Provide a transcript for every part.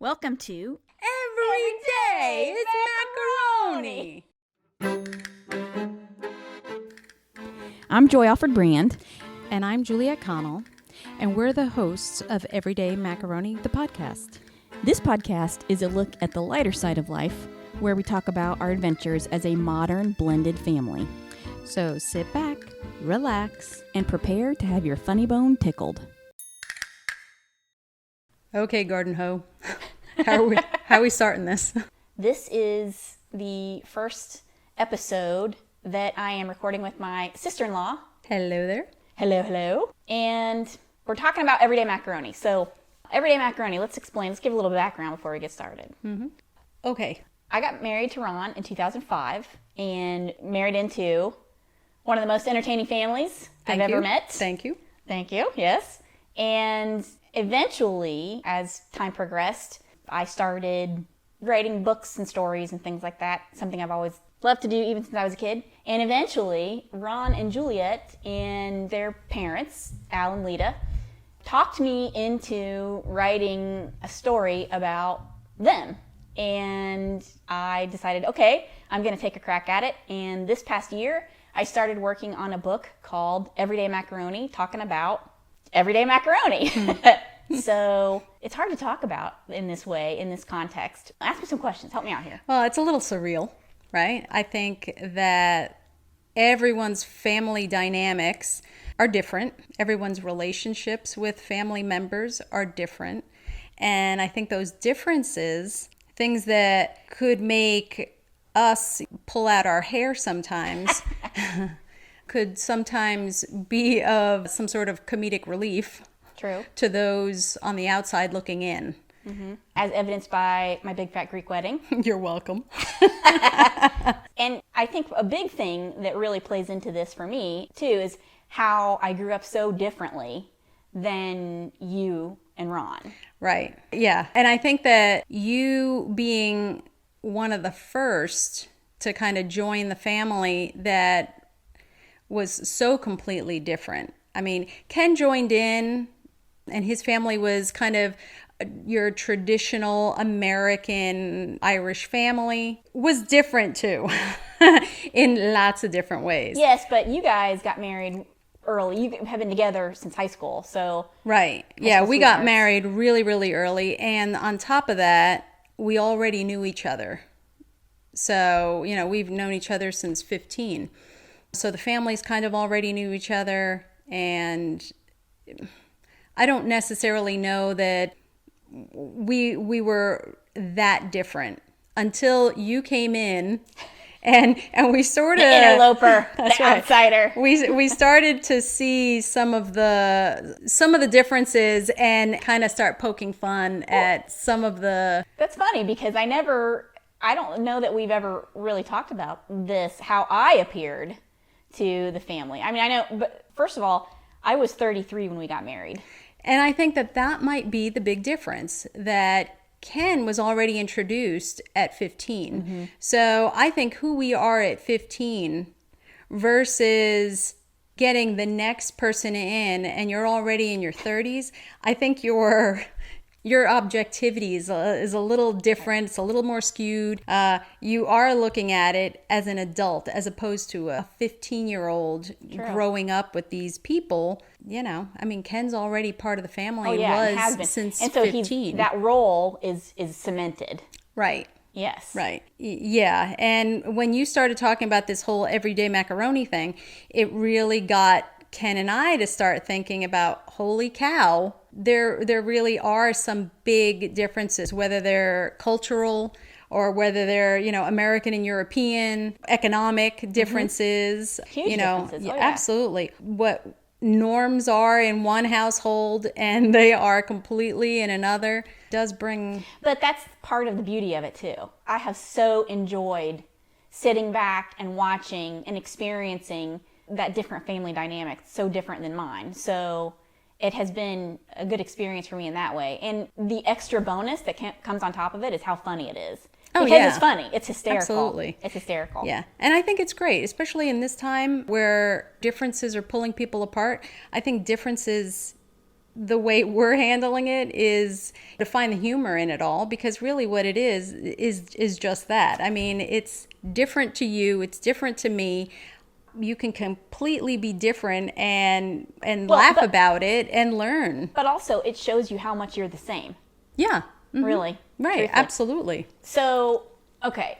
Welcome to Everyday Macaroni. I'm Joy Alfred Brand. And I'm Juliet Connell, and we're the hosts of Everyday Macaroni, the podcast. This podcast is a look at the lighter side of life, where we talk about our adventures as a modern blended family. So sit back, relax, And prepare to have your funny bone tickled. Okay, Garden Hoe. How are we starting this? This is the first episode that I am recording with my sister-in-law. Hello there. Hello. And we're talking about everyday macaroni. So, everyday macaroni, let's give a little background before we get started. Okay. I got married to Ron in 2005 and married into one of the most entertaining families I've ever met. Thank you. Thank you, yes. And eventually, as time progressed, I started writing books and stories and things like that, something I've always loved to do even since I was a kid. And eventually, Ron and Juliet and their parents, Al and Lita, talked me into writing a story about them. And I decided, okay, I'm going to take a crack at it. And this past year, I started working on a book called Everyday Macaroni, talking about everyday macaroni. So it's hard to talk about in this way, in this context. Ask me some questions. Help me out here. Well, it's a little surreal, right? I think that everyone's family dynamics are different. Everyone's relationships with family members are different. And I think those differences, things that could make us pull out our hair sometimes, could sometimes be of some sort of comedic relief. True. To those on the outside looking in. As evidenced by my big fat Greek wedding. You're welcome. And I think a big thing that really plays into this for me, too, is how I grew up so differently than you and Ron. Right. Yeah. And I think that you being one of the first to kind of join the family that was so completely different. I mean, Ken joined in, and his family was kind of your traditional American Irish family. Was different too, in lots of different ways. Yes, but you guys got married early. You have been together since high school, so... Right. Yeah, we got married really, really early. And on top of that, we already knew each other. So, we've known each other since 15. So the families kind of already knew each other, and I don't necessarily know that we were that different until you came in, and we sort of the interloper, the right. outsider. We started to see some of the differences and kind of start poking fun at some of the. That's funny because I don't know that we've ever really talked about this, how I appeared to the family. I mean, I know, but first of all, I was 33 when we got married. And I think that might be the big difference, that Ken was already introduced at 15. Mm-hmm. So I think who we are at 15 versus getting the next person in and you're already in your 30s, I think your objectivity is a little different. It's a little more skewed. You are looking at it as an adult as opposed to a 15-year-old growing up with these people. I mean, Ken's already part of the family. Oh, yeah, was has been. Since and so 15. That role is cemented. Right. Yes. Right. Yeah. And when you started talking about this whole everyday macaroni thing, it really got Ken and I to start thinking about, holy cow, there really are some big differences, whether they're cultural or whether they're, American and European, economic differences. Huge differences. Oh, yeah. Absolutely. What norms are in one household and they are completely in another does bring. But that's part of the beauty of it too. I have so enjoyed sitting back and watching and experiencing that different family dynamic, so different than mine. So it has been a good experience for me in that way. And the extra bonus that comes on top of it is how funny it is. Because it's funny. It's hysterical. Absolutely. It's hysterical. Yeah. And I think it's great, especially in this time where differences are pulling people apart. I think differences the way we're handling it is to find the humor in it all, because really what it is just that. I mean, it's different to you, it's different to me. You can completely be different and laugh about it and learn. But also, it shows you how much you're the same. Yeah. Mm-hmm. Really. Right, Truthfully. absolutely. So, okay.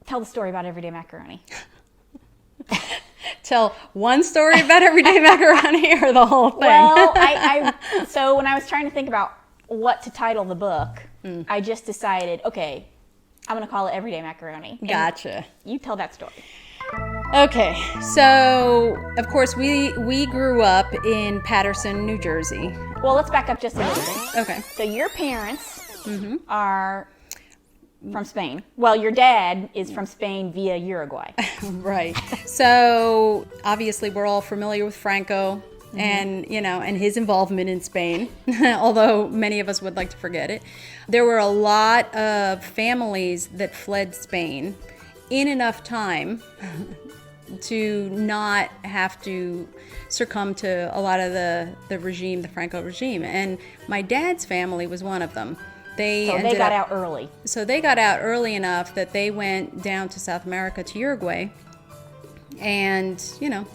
Tell the story about Everyday Macaroni. Tell one story about Everyday Macaroni or the whole thing? Well, so when I was trying to think about what to title the book, I just decided, okay, I'm going to call it Everyday Macaroni. And Gotcha. you tell that story. Okay, so of course we grew up in Paterson, New Jersey. Well, let's back up just a little bit. Okay. So your parents are from Spain. Well, your dad is from Spain via Uruguay. Right. So obviously we're all familiar with Franco and, and his involvement in Spain, although many of us would like to forget it. There were a lot of families that fled Spain in enough time to not have to succumb to a lot of the regime, the Franco regime. And my dad's family was one of them. So they got out early. So they got out early enough that they went down to South America, to Uruguay, and,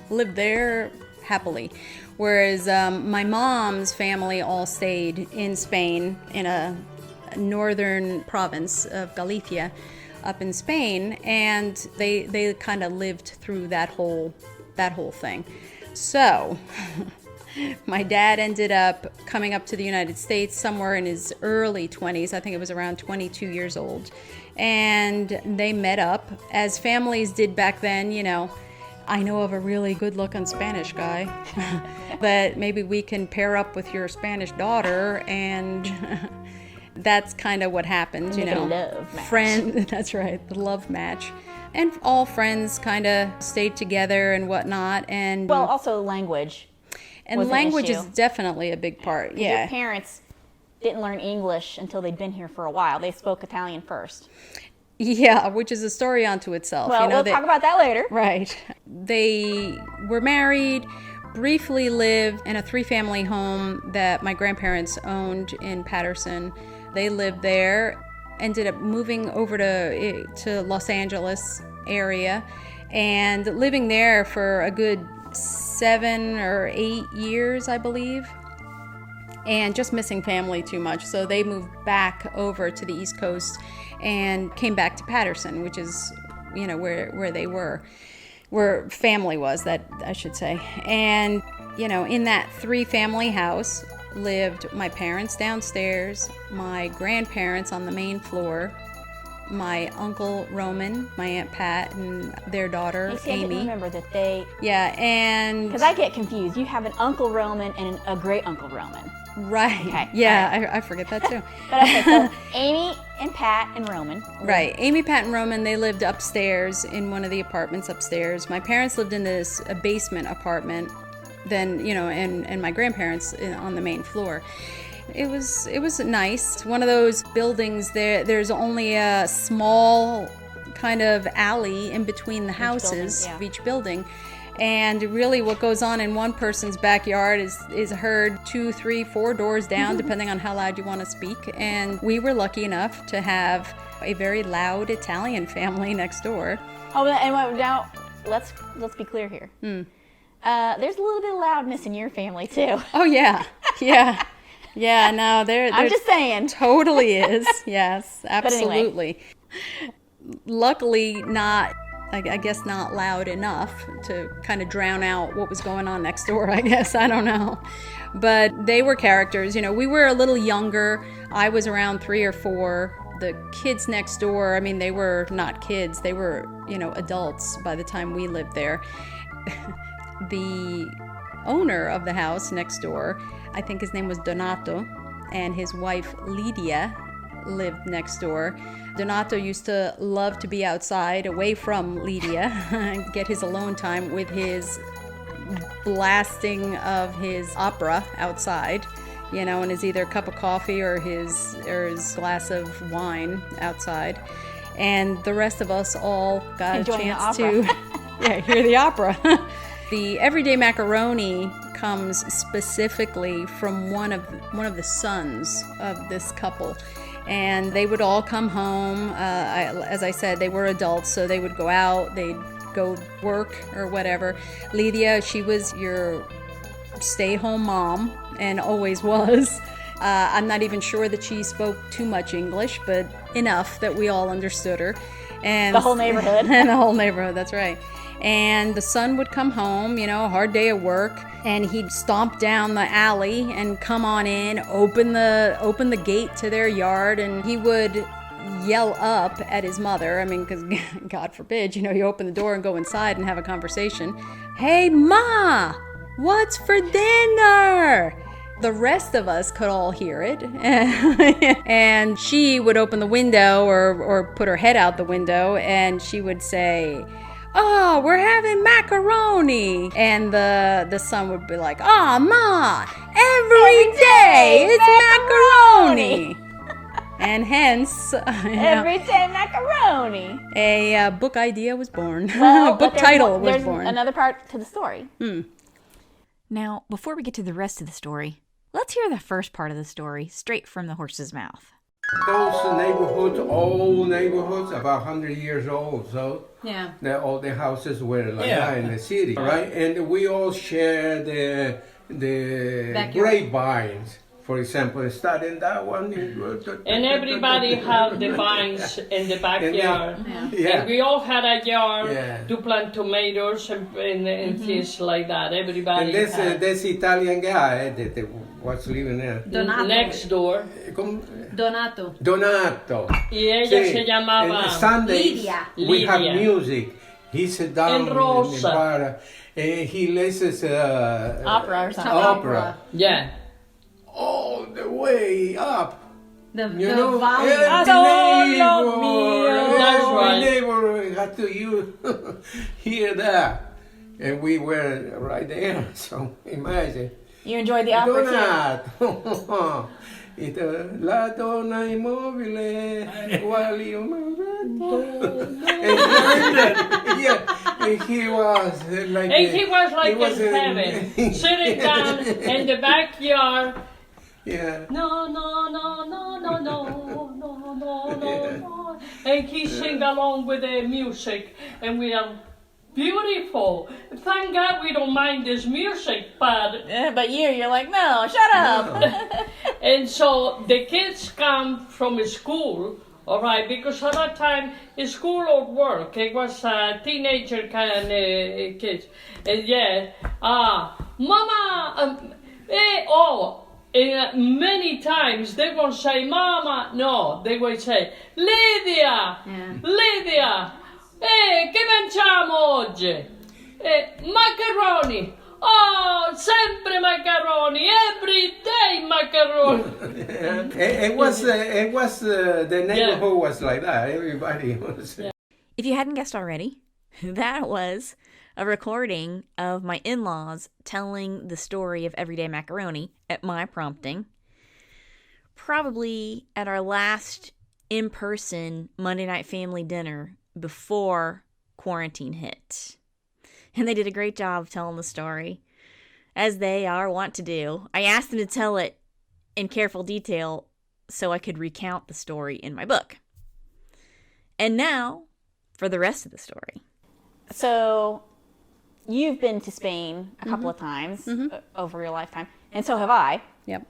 lived there happily. Whereas my mom's family all stayed in Spain, in a northern province of Galicia, up in Spain, and they kind of lived through that whole thing. So my dad ended up coming up to the United States somewhere in his early 20s. I think it was around 22 years old. And they met up, as families did back then. I know of a really good-looking Spanish guy that maybe we can pair up with your Spanish daughter, and that's kind of what happened, A love match. That's right, the love match. And all friends kind of stayed together and whatnot. And Well, also language. And was an language issue. is definitely a big part. Yeah. Your parents didn't learn English until they'd been here for a while. They spoke Italian first. Yeah, which is a story unto itself. Well, we'll talk about that later. Right. They were married, briefly lived in a 3-family home that my grandparents owned in Paterson. They lived there, ended up moving over to Los Angeles area, and living there for a good 7 or 8 years, I believe, and just missing family too much. So they moved back over to the East Coast and came back to Paterson, which is, where they were, where family was, that I should say. And, in that 3-family house lived my parents downstairs, my grandparents on the main floor, my Uncle Roman, my Aunt Pat, and their daughter, You see, I Amy. didn't remember that they... Yeah, and... Because I get confused. You have an Uncle Roman and a great Uncle Roman. Right. Okay. Yeah, I forget that too. But okay, so Amy and Pat and Roman. Right. Amy, Pat, and Roman, they lived upstairs in one of the apartments upstairs. My parents lived in a basement apartment, then, and my grandparents on the main floor. It was nice. It's one of those buildings there's only a small kind of alley in between the houses of each building. And really what goes on in one person's backyard is heard 2, 3, 4 doors down, depending on how loud you want to speak. And we were lucky enough to have a very loud Italian family next door. Oh, and now let's be clear here. There's a little bit of loudness in your family too. Oh yeah, yeah. Yeah, no, there I'm just saying. Totally is. Yes, Anyway. absolutely. Luckily, I guess not loud enough to kind of drown out what was going on next door, I guess. I don't know. But they were characters. We were a little younger. I was around 3 or 4. The kids next door, they were not kids. They were, adults by the time we lived there. The owner of the house next door, I think his name was Donato, and his wife Lydia lived next door. Donato used to love to be outside away from Lydia and get his alone time with his blasting of his opera outside, and his either cup of coffee or his glass of wine outside. And the rest of us all got Enjoying a chance the to hear the opera. The Everyday Macaroni comes specifically from one of the sons of this couple. And they would all come home. As I said, they were adults, so they would go out, they'd go work or whatever. Lydia, she was your stay-home mom and always was. I'm not even sure that she spoke too much English, but enough that we all understood her. And The whole neighborhood. And the whole neighborhood, that's right. And the son would come home, a hard day at work, and he'd stomp down the alley and come on in, open the gate to their yard, and he would yell up at his mother. I mean, because God forbid, you open the door and go inside and have a conversation. Hey, Ma, what's for dinner? The rest of us could all hear it. And she would open the window or put her head out the window, and she would say, "Oh, we're having macaroni." And the son would be like, "Oh, Ma, every day it's macaroni." And hence, Everyday Macaroni. a book idea was born. Well, A book but title was there's born. another part to the story. Now, before we get to the rest of the story, let's hear the first part of the story straight from the horse's mouth. Those neighborhoods, old neighborhoods, about 100 years old, so Yeah. all the houses were like that in the city, right? And we all share the Backyard. grapevines. For example, starting that one. And everybody had the vines in the backyard. Yeah. And we all had a yard Yeah. to plant tomatoes and things like that. Everybody And had. this Italian guy that was living there. Next door. Donato. Donato. Y ella Sí. se llamaba And Sundays Lydia. we have Lydia. music. He sat down And in Rosa. the bar. He listens Opera or something. opera. Yeah. All the way up. The Every Adoro mio. That's every right. neighbor had to hear that. And we were right there, so imagine. You enjoyed the opera too? Donato. La donna immobile, while you and he was like And he was like was in heaven, sitting down in the backyard. Yeah. No, no, no, no, no, no, no, no, no. And he sing along with the music, and we are beautiful. Thank God we don't mind this music, but But you're like, no, shut up. and so the kids come from school, all right, because at that time school or work, it was teenager kind of kids, and Mama, many times they won't say Mama, no, they will say Lydia, Lydia. Che mangiamo oggi? Macaroni. Oh, sempre macaroni. Every day macaroni. It was the neighborhood was like that. Everybody was. If you hadn't guessed already, that was a recording of my in-laws telling the story of Everyday Macaroni at my prompting, probably at our last in-person Monday night family dinner before quarantine hit. And they did a great job of telling the story, as they are wont to do. I asked them to tell it in careful detail so I could recount the story in my book. And now, for the rest of the story. So, you've been to Spain a couple of times over your lifetime, and so have I. Yep.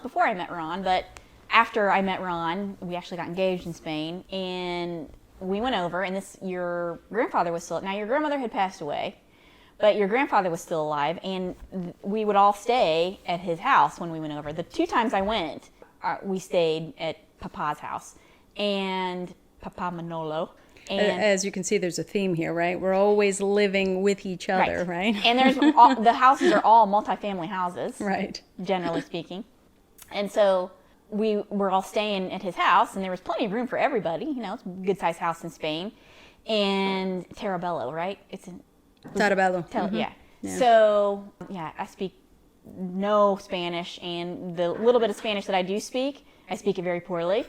Before I met Ron, but after I met Ron, we actually got engaged in Spain, and we went over, and your grandfather was still, now your grandmother had passed away, but your grandfather was still alive, and we would all stay at his house when we went over. The 2 times I went, we stayed at Papa's house, and Papa Manolo. And As you can see, there's a theme here, right? We're always living with each other, right? And the houses are all multifamily houses, Right. generally speaking. And so we were all staying at his house, and there was plenty of room for everybody. It's a good-sized house in Spain. And Tarabello, right? Tarabello. Yeah. So, I speak no Spanish, and the little bit of Spanish that I do speak, I speak it very poorly.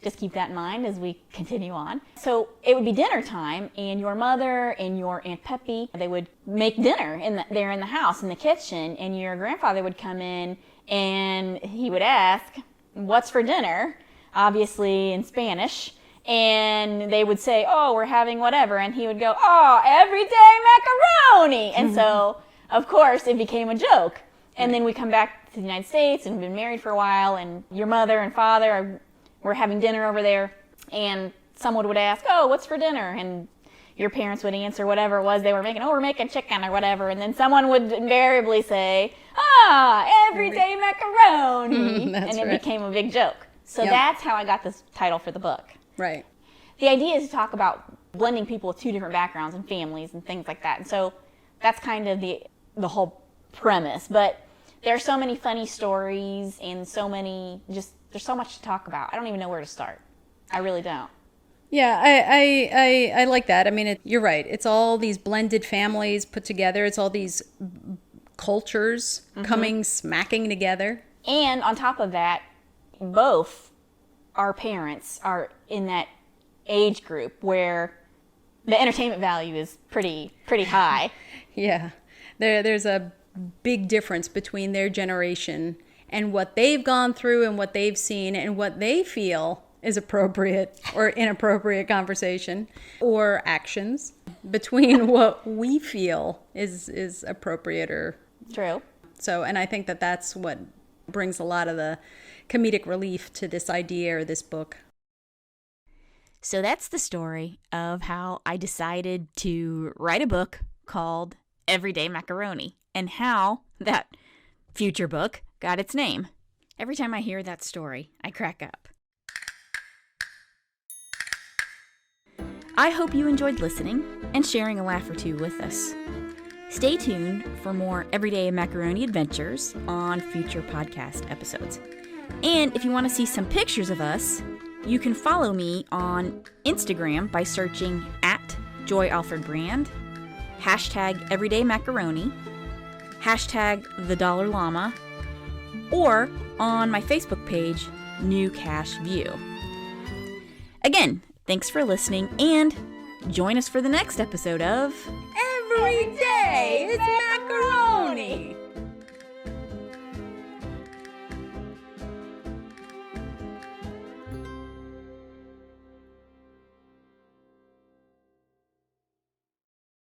just keep that in mind as we continue on. So it would be dinner time, and your mother and your Aunt Peppy, they would make dinner there in the house, in the kitchen, and your grandfather would come in and he would ask, "What's for dinner?" Obviously in Spanish. And they would say, "Oh, we're having whatever." And he would go, "Oh, everyday macaroni." And so, of course, it became a joke. And then we come back to the United States and been married for a while, and your mother and father were having dinner over there, and someone would ask, "Oh, what's for dinner?" And your parents would answer whatever it was they were making. "Oh, we're making chicken," or whatever. And then someone would invariably say, "Everyday macaroni." That's and it right. became a big joke. So Yep. that's how I got this title for the book. Right. The idea is to talk about blending people with two different backgrounds and families and things like that. And so that's kind of the whole premise. But there are so many funny stories and there's so much to talk about. I don't even know where to start. I really don't. Yeah, I like that. I mean, you're right. It's all these blended families put together. It's all these cultures coming, smacking together. And on top of that, both our parents are in that age group where the entertainment value is pretty high. Yeah, there's a big difference between their generation and what they've gone through and what they've seen and what they feel is appropriate or inappropriate conversation or actions between what we feel is appropriate or True. so. And I think that that's what brings a lot of the comedic relief to this idea or this book. So that's the story of how I decided to write a book called Everyday Macaroni and how that future book got its name. Every time I hear that story, I crack up. I hope you enjoyed listening and sharing a laugh or two with us. Stay tuned for more Everyday Macaroni adventures on future podcast episodes. And if you want to see some pictures of us, you can follow me on Instagram by searching @JoyAlfredBrand, #EverydayMacaroni, #TheDollarLllama, or on my Facebook page, New Cash View. Again, thanks for listening, and join us for the next episode of Every day is macaroni.